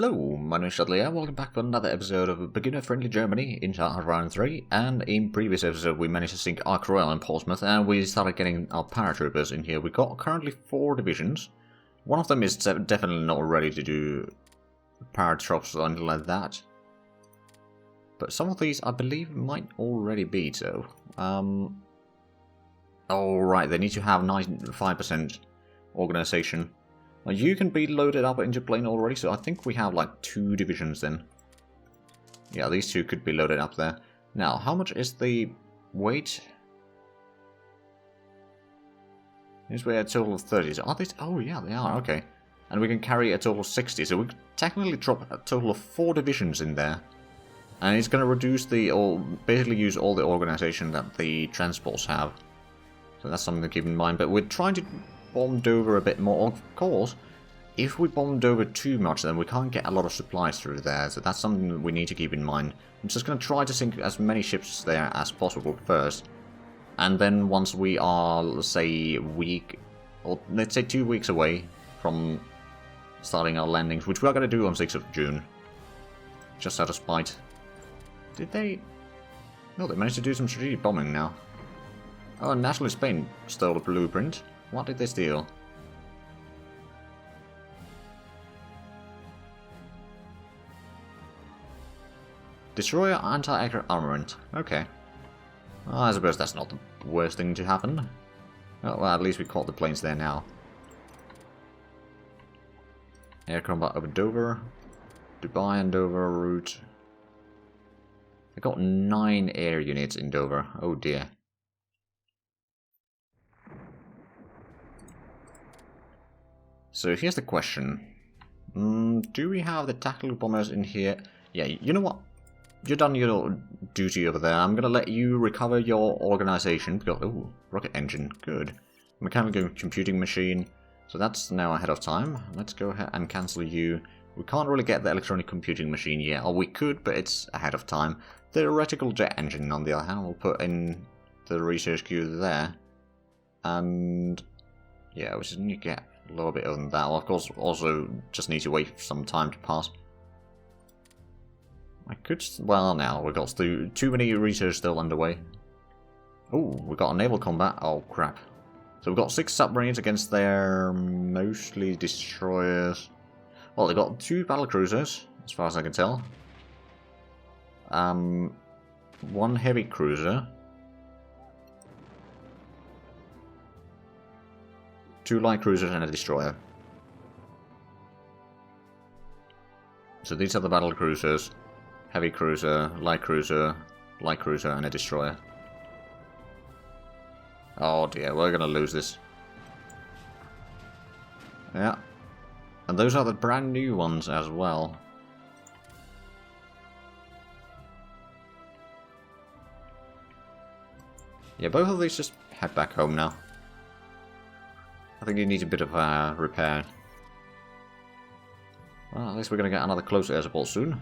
Hello, my name is Andreas. Welcome back to another episode of Beginner Friendly Germany in round 3. And in previous episode we managed to sink Ark Royal in Portsmouth and we started getting our paratroopers in here. We got currently 4 divisions. One of them is definitely not ready to do paratroops or anything like that. But some of these I believe might already be so. Oh right, they need to have 95% organization. Well, you can be loaded up into plane already, so I think we have like 2 divisions then. Yeah, these 2 could be loaded up there. Now, how much is the weight? These weigh a total of 30. So are these? Oh yeah, they are, okay. And we can carry a total of 60, so we can technically drop a total of 4 divisions in there. And it's going to reduce the, or basically use all the organization that the transports have. So that's something to keep in mind, but we're trying to bomb Dover a bit more. Of course, if we bomb Dover too much, then we can't get a lot of supplies through there, so that's something that we need to keep in mind. I'm just going to try to sink as many ships there as possible first, and then once we are, let's say, a week, or let's say 2 weeks away from starting our landings, which we are going to do on 6th of June, just out of spite. Did they? No, they managed to do some strategic bombing now. Oh, and National Spain stole a blueprint. What did they steal? Destroyer anti-aircraft armament. Okay. Well, I suppose that's not the worst thing to happen. Oh, well, at least we caught the planes there now. Air combat over Dover. Dubai and Dover route. I got 9 air units in Dover. Oh dear. So here's the question. Do we have the tactical bombers in here? Yeah, you know what? You've done your duty over there. I'm going to let you recover your organization. Because, ooh, rocket engine. Good. Mechanical computing machine. So that's now ahead of time. Let's go ahead and cancel you. We can't really get the electronic computing machine yet. Or we could, but it's ahead of time. Theoretical jet engine, on the other hand, we'll put in the research queue there. And yeah, we just need to get a little bit other than that. Well, of course, also just need to wait for some time to pass. I could... well, now, we've got too many research still underway. Oh, we got a naval combat. Oh, crap. So we've got 6 submarines against their mostly destroyers. Well, they've got 2 battlecruisers, as far as I can tell. 1 heavy cruiser. 2 light cruisers and a destroyer. So these are the battle cruisers. Heavy cruiser, light cruiser, and a destroyer. Oh dear, we're gonna lose this. Yeah. And those are the brand new ones as well. Yeah, both of these just head back home now. I think you need a bit of repair. Well, at least we're going to get another close air support soon.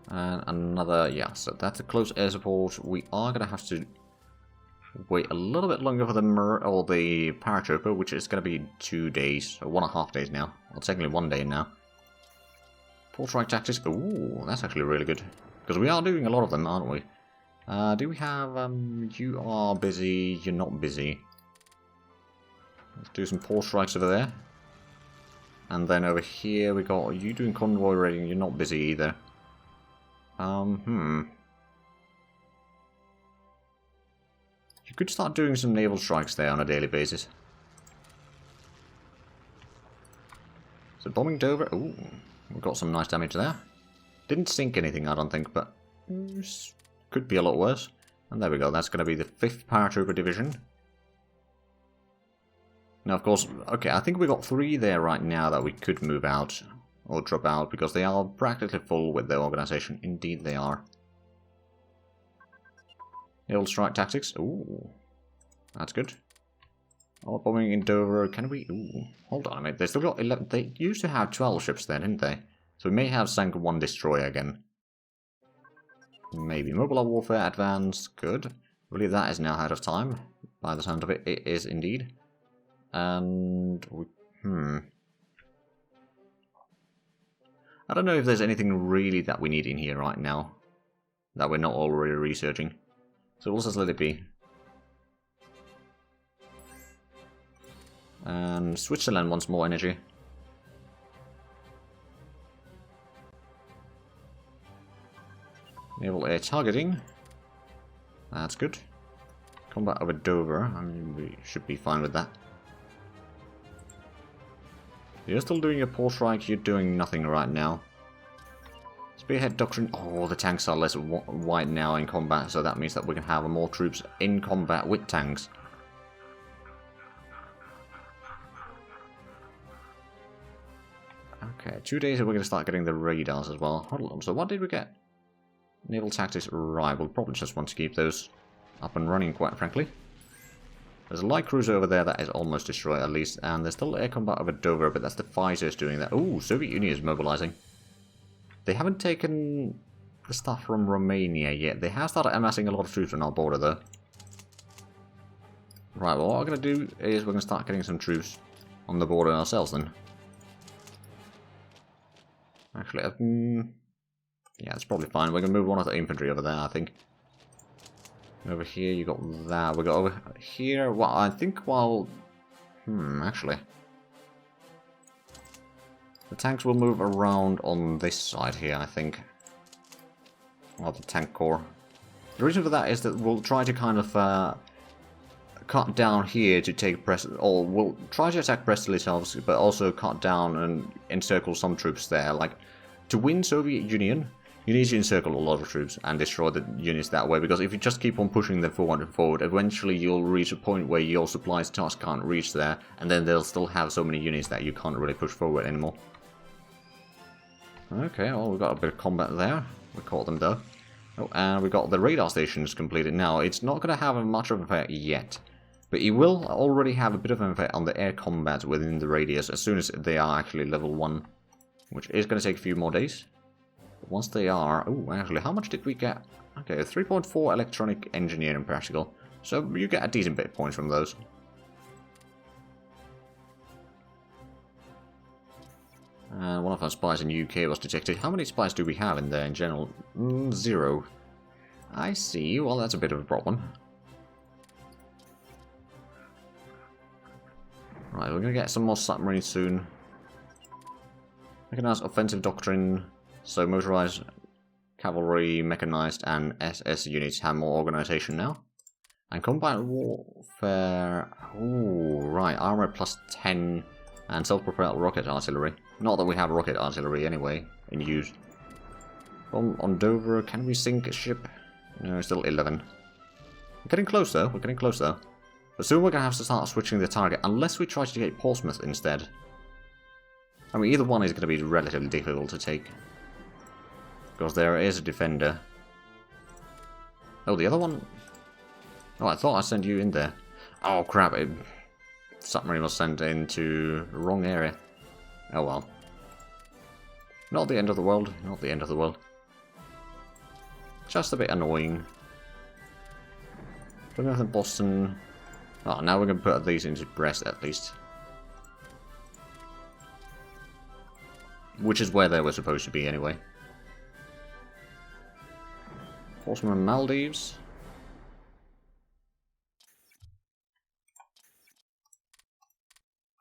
And another, yeah, so that's a close air support. We are going to have to wait a little bit longer for the paratrooper, which is going to be 2 days, so 1.5 days now. Well, technically 1 day now. Port strike tactics, ooh, that's actually really good. Because we are doing a lot of them, aren't we? Do we have, you are busy, you're not busy. Let's do some port strikes over there. And then over here we got you doing convoy raiding, you're not busy either. You could start doing some naval strikes there on a daily basis. So bombing Dover, ooh, we've got some nice damage there. Didn't sink anything, I don't think, but could be a lot worse. And there we go, that's going to be the 5th Paratrooper Division. Now, of course, okay, I think we got 3 there right now that we could move out, or drop out, because they are practically full with their organization. Indeed they are. Naval strike tactics, ooh, that's good. Oh, bombing in Dover, can we, ooh, hold on a minute, they still got 11, they used to have 12 ships there, didn't they? So we may have sank 1 destroyer again. Maybe. Mobile warfare advanced. Good. I believe that is now ahead of time. By the sound of it, it is indeed. And... I don't know if there's anything really that we need in here right now that we're not already researching. So we'll just let it be. And Switzerland wants more energy. Naval air targeting. That's good. Combat over Dover. I mean, we should be fine with that. You're still doing a port strike. You're doing nothing right now. Spearhead doctrine. Oh, the tanks are less white now in combat, so that means that we can have more troops in combat with tanks. Okay, 2 days and we're going to start getting the radars as well. Hold on, so what did we get? Naval tactics, right, we'll probably just want to keep those up and running, quite frankly. There's a light cruiser over there that is almost destroyed, at least, and there's still air combat over Dover, but that's the fighters doing that. Ooh, Soviet Union is mobilizing. They haven't taken the stuff from Romania yet. They have started amassing a lot of troops on our border, though. Right, well, what we're going to do is we're going to start getting some troops on the border ourselves, then. Actually, yeah, it's probably fine. We're going to move one of the infantry over there, I think. Over here, you got that. We got over here. Well, I think while... actually. The tanks will move around on this side here, I think. Of the tank corps. The reason for that is that we'll try to kind of cut down here to take or we'll try to attack Brest-Litovsk, but also cut down and encircle some troops there. Like, to win Soviet Union, you need to encircle a lot of troops and destroy the units that way, because if you just keep on pushing them forward and forward, eventually you'll reach a point where your supplies just can't reach there, and then they'll still have so many units that you can't really push forward anymore. Okay, well, we got a bit of combat there. We caught them though. Oh, and we got the radar stations completed now. It's not going to have much of an effect yet, but it will already have a bit of an effect on the air combat within the radius as soon as they are actually level 1, which is going to take a few more days. But once they are... Oh, actually, how much did we get? Okay, 3.4 electronic engineering practical. So you get a decent bit of points from those. And one of our spies in UK was detected. How many spies do we have in there in general? 0. I see. Well, that's a bit of a problem. Right, we're going to get some more submarines soon. Mechanized offensive doctrine. So motorized cavalry, mechanized, and SS units have more organization now. And combat warfare... Ooh, right. Armor plus 10 and self-propelled rocket artillery. Not that we have rocket artillery anyway in use. On Dover, can we sink a ship? No, still 11. We're getting close though, we're getting close though. But soon we're going to have to start switching the target, unless we try to take Portsmouth instead. I mean, either one is going to be relatively difficult to take. Because there is a defender. Oh, the other one? Oh, I thought I sent you in there. Oh crap, submarine was sent into the wrong area. Oh well. Not the end of the world, not the end of the world. Just a bit annoying. Plymouth and Boston. Oh, now we're going to put these into Brest at least. Which is where they were supposed to be anyway. Portsmouth and Maldives.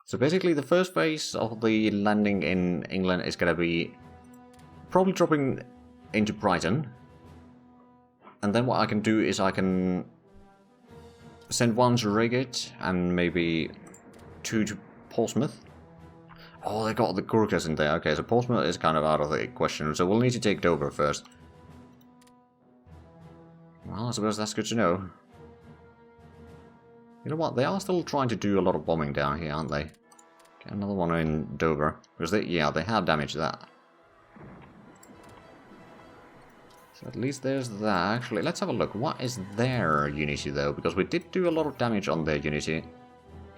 So basically the first phase of the landing in England is going to be probably dropping into Brighton. And then what I can do is I can send 1 to Reigate and maybe 2 to Portsmouth. Oh, they got the Gurkhas in there. Okay, so Portsmouth is kind of out of the question. So we'll need to take Dover first. Well, I suppose that's good to know. You know what? They are still trying to do a lot of bombing down here, aren't they? Get another one in Dover. Because they have damaged that. So at least there's that. Actually, let's have a look. What is their unity, though? Because we did do a lot of damage on their unity.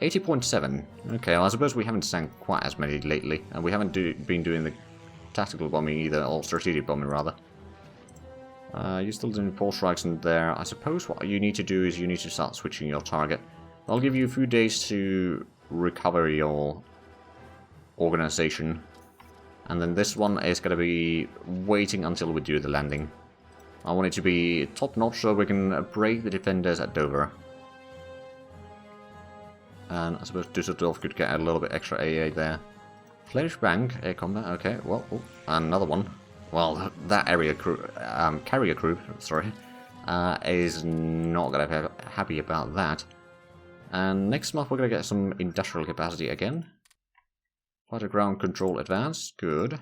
80.7. Okay, well, I suppose we haven't sank quite as many lately. And we haven't been doing the tactical bombing either, or strategic bombing, rather. You're still doing pulse strikes in there. I suppose what you need to do is you need to start switching your target. I'll give you a few days to recover your organization. And then this one is going to be waiting until we do the landing. I want it to be top-notch so we can break the defenders at Dover. And I suppose Düsseldorf could get a little bit extra AA there. Flemish Bank, air combat, okay, well, oh, another one. Well, that area carrier group, sorry, is not going to be happy about that. And next month we're going to get some industrial capacity again. Fighter ground control advance, good.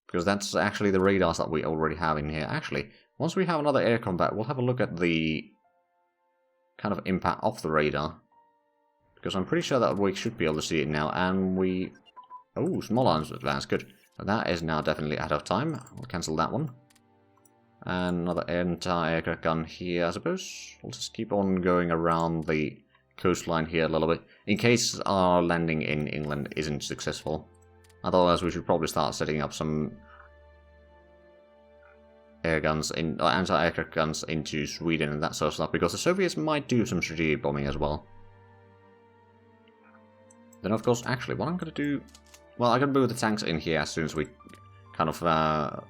Because that's actually the radars that we already have in here. Actually, once we have another air combat, we'll have a look at the kind of impact of the radar. Because I'm pretty sure that we should be able to see it now, and we... Oh, small arms advance, good. That is now definitely out of time. We'll cancel that one. And another anti-aircraft gun here, I suppose. We'll just keep on going around the coastline here a little bit, in case our landing in England isn't successful. Otherwise, we should probably start setting up some air guns, anti-aircraft guns into Sweden and that sort of stuff, because the Soviets might do some strategic bombing as well. Then, of course, actually, what I'm going to do... Well, I'm going to move the tanks in here as soon as we kind of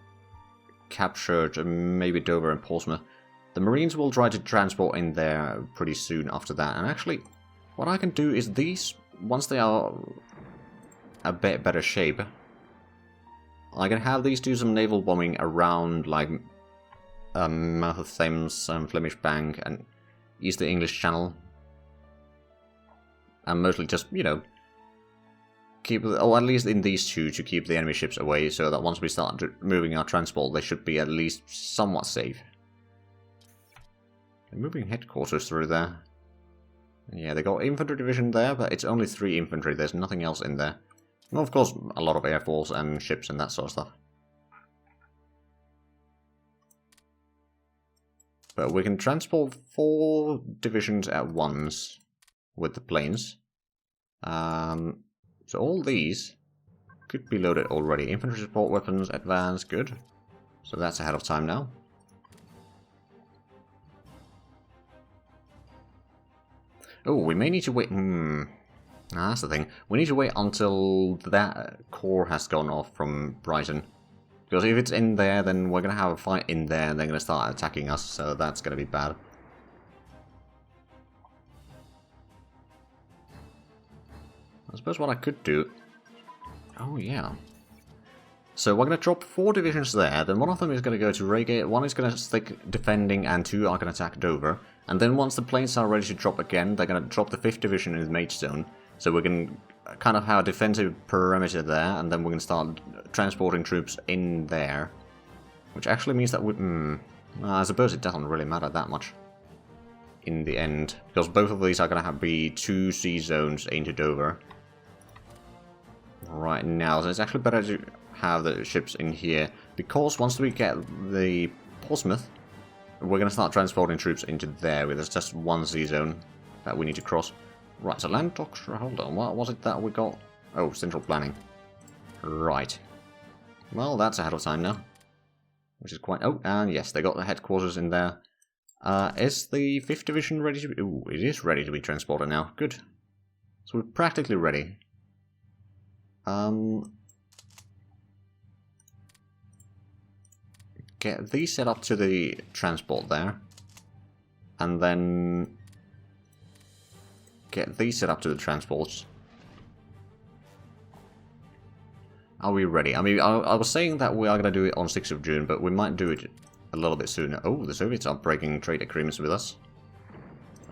captured maybe Dover and Portsmouth. The Marines will try to transport in there pretty soon after that. And actually, what I can do is these, once they are a bit better shape, I can have these do some naval bombing around, like, Mouth of Thames and Flemish Bank and Eastern English Channel. And mostly just, you know, keep, or at least in these two, to keep the enemy ships away, so that once we start moving our transport, they should be at least somewhat safe. They're moving headquarters through there. Yeah, they got infantry division there, but it's only 3 infantry, there's nothing else in there. And of course, a lot of air force and ships and that sort of stuff. But we can transport 4 divisions at once with the planes. So all these could be loaded already. Infantry support weapons, advance, good. So that's ahead of time now. Oh, we may need to wait. That's the thing. We need to wait until that core has gone off from Brighton. Because if it's in there, then we're going to have a fight in there and they're going to start attacking us. So that's going to be bad. I suppose what I could do... Oh, yeah. So we're going to drop 4 divisions there, then one of them is going to go to Reigate, 1 is going to stick defending, and 2 are going to attack Dover. And then once the planes are ready to drop again, they're going to drop the 5th division in the Maidstone. So we can kind of have a defensive perimeter there, and then we can start transporting troops in there. Which actually means that we... I suppose it doesn't really matter that much in the end. Because both of these are going to be 2 sea zones into Dover right now, so it's actually better to have the ships in here, because once we get the Portsmouth, we're going to start transporting troops into there. There's just 1 sea zone that we need to cross. Right, so land doctrine, hold on, what was it that we got? Oh, central planning. Right. Well, that's ahead of time now, which is quite... Oh, and yes, they got the headquarters in there. Is the 5th division ready to be... Ooh, it is ready to be transported now, good. So we're practically ready. Get these set up to the transport there, and then get these set up to the transports. Are we ready? I mean, I was saying that we are going to do it on 6th of June, but we might do it a little bit sooner. Oh, the Soviets are breaking trade agreements with us.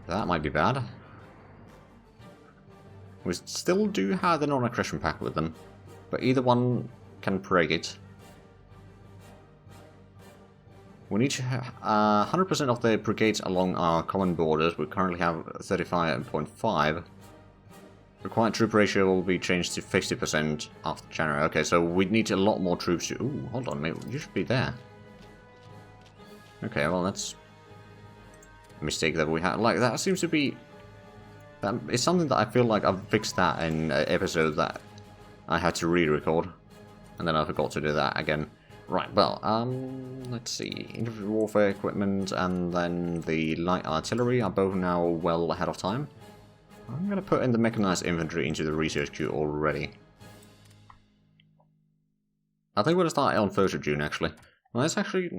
That might be bad. We still do have the non-aggression pact with them, but either one can break it. We need to have 100% of the brigades along our common borders. We currently have 35.5. Required troop ratio will be changed to 50% after January. Okay, so we need a lot more troops to... Ooh, hold on, mate. You should be there. Okay, well, that's a mistake that we had. Like, that seems to be... That is something that I feel like I've fixed that in an episode that I had to re-record. And then I forgot to do that again. Right, well, let's see. Infantry warfare equipment and then the light artillery are both now well ahead of time. I'm going to put in the mechanized infantry into the research queue already. I think we're going to start on 1st of June, actually. Well, let's actually...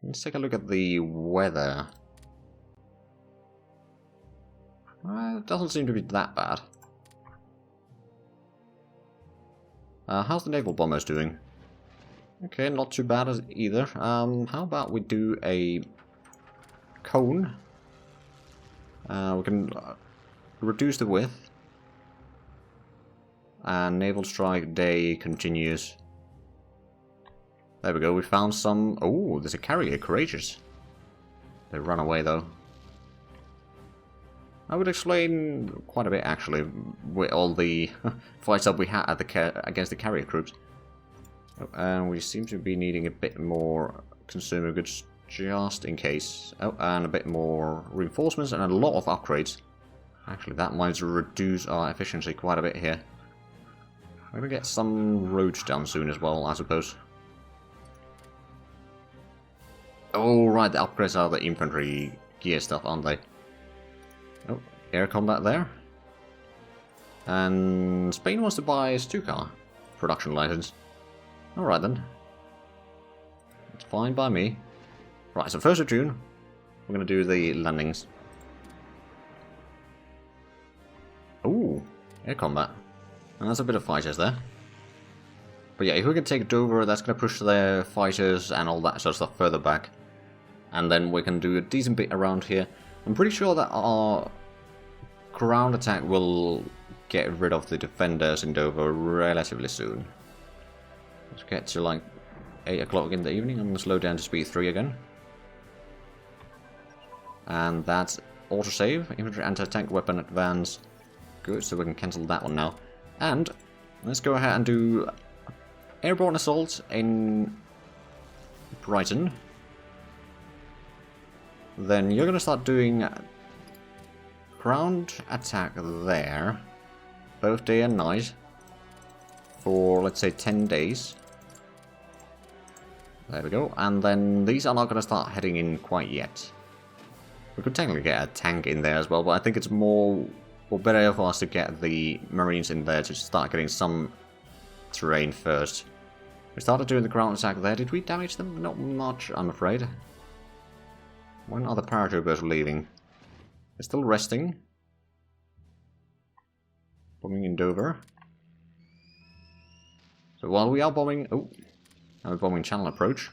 let's take a look at the weather. Well, it doesn't seem to be that bad. How's the naval bombers doing? Okay, not too bad as either. How about we do a cone? We can reduce the width. And naval strike day continues. There we go, we found some... Oh, there's a carrier, courageous. They run away though. I would explain quite a bit actually with all the fights that we had at against the carrier troops. And we seem to be needing a bit more consumer goods just in case. Oh, and a bit more reinforcements and a lot of upgrades. Actually, that might reduce our efficiency quite a bit here. We're gonna get some roads done soon as well, I suppose. Oh, right, the upgrades are the infantry gear stuff, aren't they? Oh, air combat there. And Spain wants to buy a Stuka production license. Alright then. It's fine by me. Right, so 1st of June, we're going to do the landings. Ooh, air combat. And that's a bit of fighters there. But yeah, if we can take Dover, that's going to push their fighters and all that sort of stuff further back. And then we can do a decent bit around here. I'm pretty sure that our ground attack will get rid of the defenders in Dover relatively soon. Let's get to like 8 o'clock in the evening. I'm going to slow down to speed 3 again. And that's autosave. Infantry anti-tank weapon advance. Good, so we can cancel that one now. And let's go ahead and do airborne assault in Brighton. Then you're going to start doing ground attack there, both day and night, for let's say 10 days. There we go. And then these are not going to start heading in quite yet. We could technically get a tank in there as well, but I think it's more or better for us to get the Marines in there to start getting some terrain first. We started doing the ground attack there. Did we damage them? Not much, I'm afraid. When are the paratroopers leaving? They're still resting. Bombing in Dover. So while we are bombing... Oh, now we're bombing Channel Approach.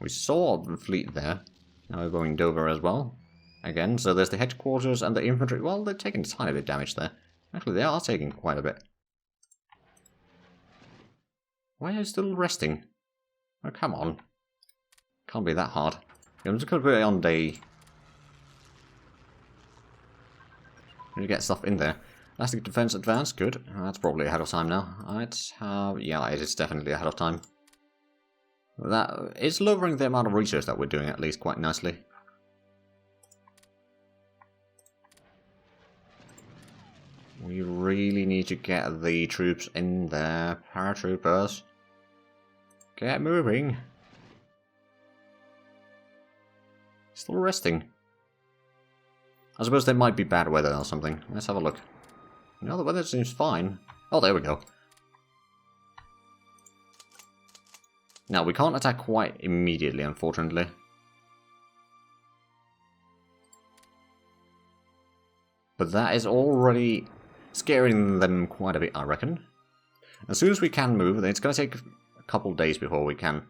We saw the fleet there. Now we're bombing Dover as well. Again, so there's the headquarters and the infantry. Well, they're taking a tiny bit of damage there. Actually, they are taking quite a bit. Why are you still resting? Oh, come on. Can't be that hard. I'm just going to put it on day. You get stuff in there. Elastic defense advance, good. That's probably ahead of time now. Let's have... Yeah, it is definitely ahead of time. That is lowering the amount of research that we're doing at least quite nicely. We really need to get the troops in there. Paratroopers. Get moving. Still resting. I suppose there might be bad weather or something. Let's have a look. No, the weather seems fine. Oh, there we go. Now, we can't attack quite immediately, unfortunately. But that is already scaring them quite a bit, I reckon. As soon as we can move, it's going to take a couple of days before we can.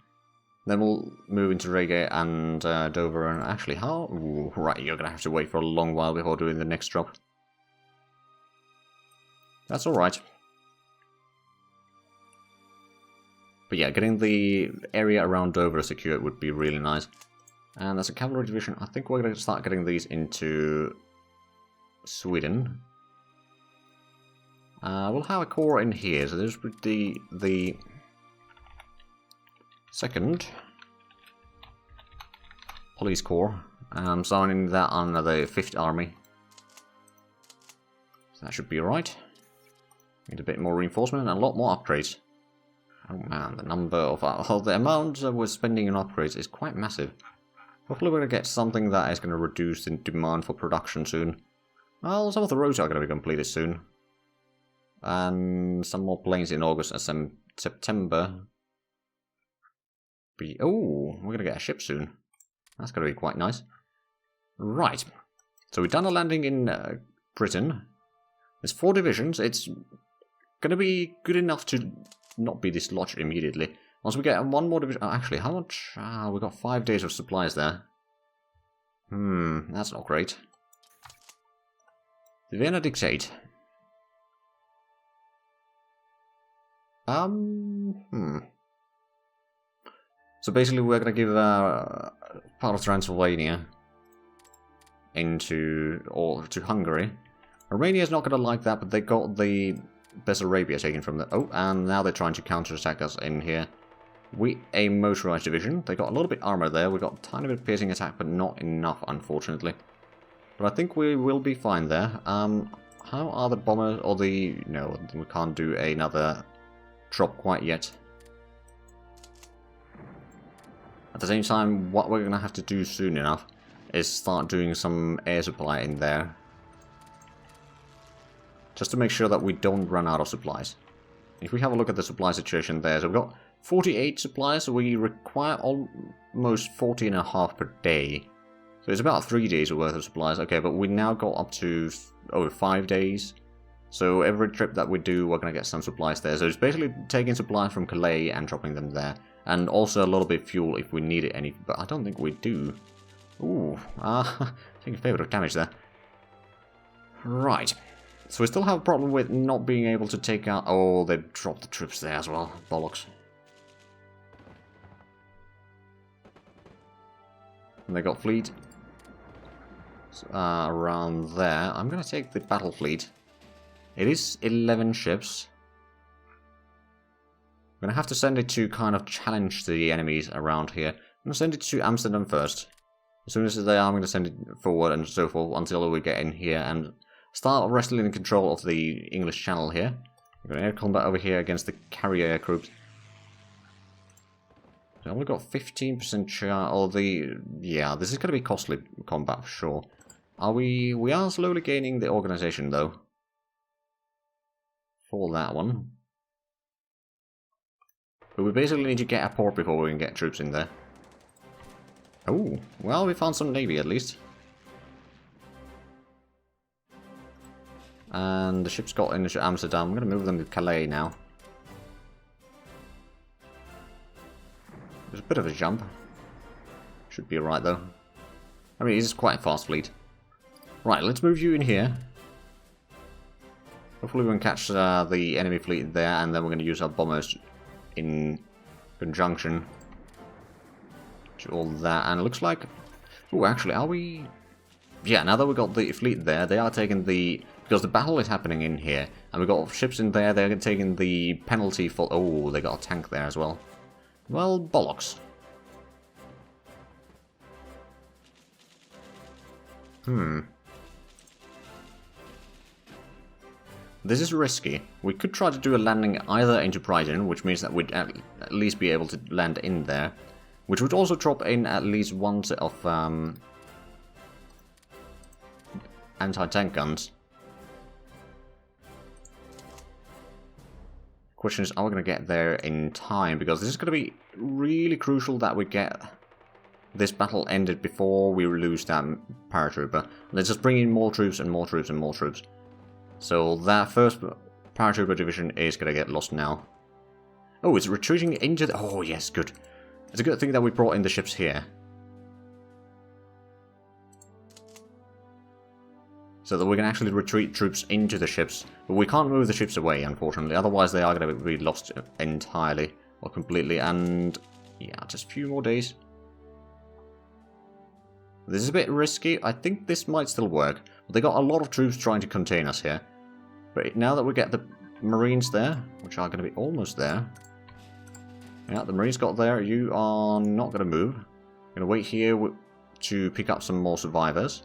Then we'll move into Reigate and Dover, and actually, how? Ooh, right, you're going to have to wait for a long while before doing the next drop. That's alright. But yeah, getting the area around Dover secured would be really nice. And as a cavalry division, I think we're going to start getting these into Sweden. We'll have a corps in here, so this would be the second police corps. I'm signing that under the 5th Army. So that should be alright. Need a bit more reinforcement and a lot more upgrades. Oh man, the number of the amount that we're spending on upgrades is quite massive. Hopefully we're going to get something that is going to reduce the demand for production soon. Well, some of the roads are going to be completed soon. And some more planes in August and some September. Oh, we're going to get a ship soon. That's going to be quite nice. Right. So we've done a landing in Britain. There's 4 divisions. It's going to be good enough to not be dislodged immediately. Once we get 1 more division... Oh, actually, how much? We've got 5 days of supplies there. That's not great. Vienna dictate. So basically we're going to give part of Transylvania to Hungary. Romania is not going to like that, but they got the Bessarabia taken from them. Oh, and now they're trying to counterattack us in here. A motorized division. They got a little bit armor there. We got a tiny bit of piercing attack, but not enough, unfortunately. But I think we will be fine there. How are the bombers or the... No, we can't do another drop quite yet. At the same time, what we're going to have to do soon enough is start doing some air supply in there. Just to make sure that we don't run out of supplies. If we have a look at the supply situation there, so we've got 48 supplies, so we require almost 40.5 per day. So it's about 3 days worth of supplies. Okay, but we now got up to over 5 days. So every trip that we do, we're going to get some supplies there. So it's basically taking supplies from Calais and dropping them there. And also a little bit of fuel if we need it any, but I don't think we do. Ooh, taking a fair bit of damage there. Right. So we still have a problem with not being able to take out... Oh, they dropped the troops there as well. Bollocks. And they got fleet. Around there. I'm going to take the battle fleet. It is 11 ships. I'm going to have to send it to kind of challenge the enemies around here. I'm going to send it to Amsterdam first. As soon as they are, I'm going to send it forward and so forth until we get in here and start wrestling in control of the English Channel here. We're going to air combat over here against the carrier groups. So I've only got 15% chance, or the... Yeah, this is going to be costly combat for sure. We are slowly gaining the organization though. For that one. But we basically need to get a port before we can get troops in there. Oh, well, we found some navy at least. And the ships got into Amsterdam. I'm going to move them to Calais now. There's a bit of a jump. Should be alright though. I mean, it's quite a fast fleet. Right, let's move you in here. Hopefully we can catch the enemy fleet there, and then we're going to use our bombers in conjunction to all that. And it looks like... Oh, actually, are we... Yeah, now that we've got the fleet there, they are taking the... Because the battle is happening in here, and we've got ships in there, they're taking the penalty for... Oh, they got a tank there as well. Well, bollocks. This is risky. We could try to do a landing either into Brighton, which means that we'd at least be able to land in there. Which would also drop in at least one set of anti-tank guns. Question is, are we going to get there in time? Because this is going to be really crucial that we get this battle ended before we lose that paratrooper. Let's just bring in more troops and more troops and more troops. So that first paratrooper division is going to get lost now. Oh, it's retreating into the... Oh, yes, good. It's a good thing that we brought in the ships here. So that we can actually retreat troops into the ships. But we can't move the ships away, unfortunately. Otherwise, they are going to be lost entirely or completely. And yeah, just a few more days. This is a bit risky. I think this might still work. But they got a lot of troops trying to contain us here. But now that we get the Marines there, which are going to be almost there. Yeah, the Marines got there. You are not going to move. Going to wait here to pick up some more survivors.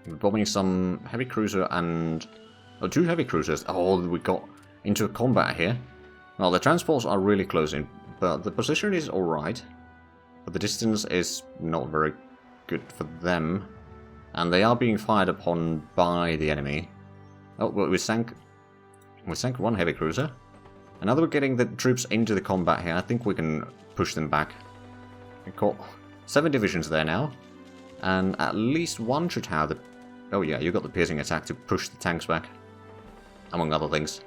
We're bombing some heavy cruiser and... Oh, 2 heavy cruisers. Oh, we got into a combat here. Well, the transports are really close in, but the position is alright. But the distance is not very good for them. And they are being fired upon by the enemy. Oh, well, we sank one heavy cruiser. And now that we're getting the troops into the combat here, I think we can push them back. We've got 7 divisions there now. And at least one should have the... Oh yeah, you got the piercing attack to push the tanks back. Among other things.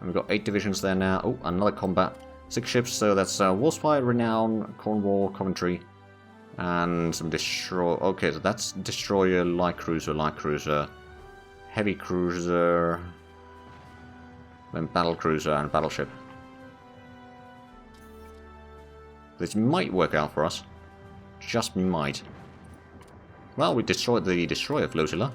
And we've got 8 divisions there now. Oh, another combat. 6 ships, so that's Warspire, Renown, Cornwall, Coventry. And some destroy... Okay, so that's destroyer, light cruiser, heavy cruiser, then battle cruiser and battleship. This might work out for us. Just might. Well, we destroyed the destroyer flotilla.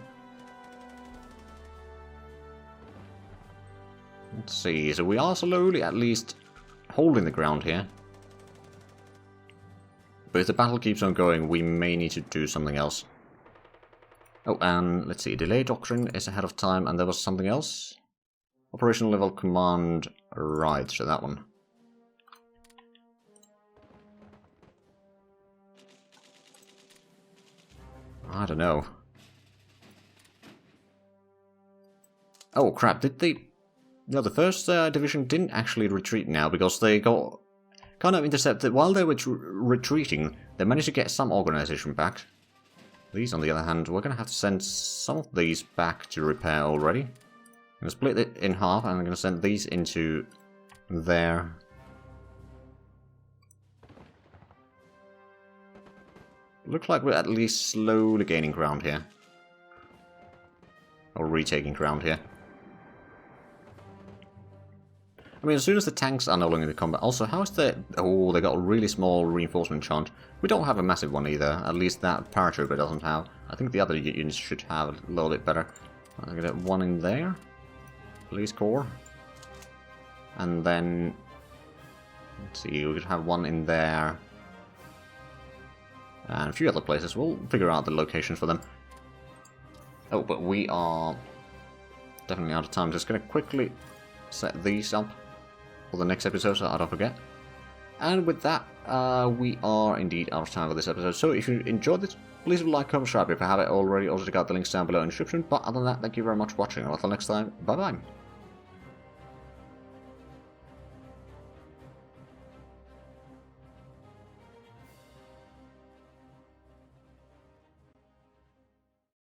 Let's see, so we are slowly at least holding the ground here. But if the battle keeps on going, we may need to do something else. Oh, and let's see, delay doctrine is ahead of time, and there was something else. Operational level command, right, so that one. I don't know. Oh crap, did they... No, the first division didn't actually retreat now, because they got kind of intercepted. While they were retreating, they managed to get some organization back. These, on the other hand, we're going to have to send some of these back to repair already. I'm going to split it in half, and I'm going to send these into there. Looks like we're at least slowly gaining ground here. Or retaking ground here. I mean, as soon as the tanks are no longer in the combat... Also, how is the... Oh, they got a really small reinforcement chant. We don't have a massive one either. At least that paratrooper doesn't have. I think the other units should have a little bit better. I'm going to get one in there. Police Corps. And then... Let's see, we could have one in there. And a few other places. We'll figure out the locations for them. Oh, but we are definitely out of time. Just going to quickly set these up for the next episode so I don't forget. And with that, we are indeed out of time for this episode. So if you enjoyed this, please like, comment, subscribe if you haven't already. Also check out the links down below in the description. But other than that, thank you very much for watching. And until next time, bye bye.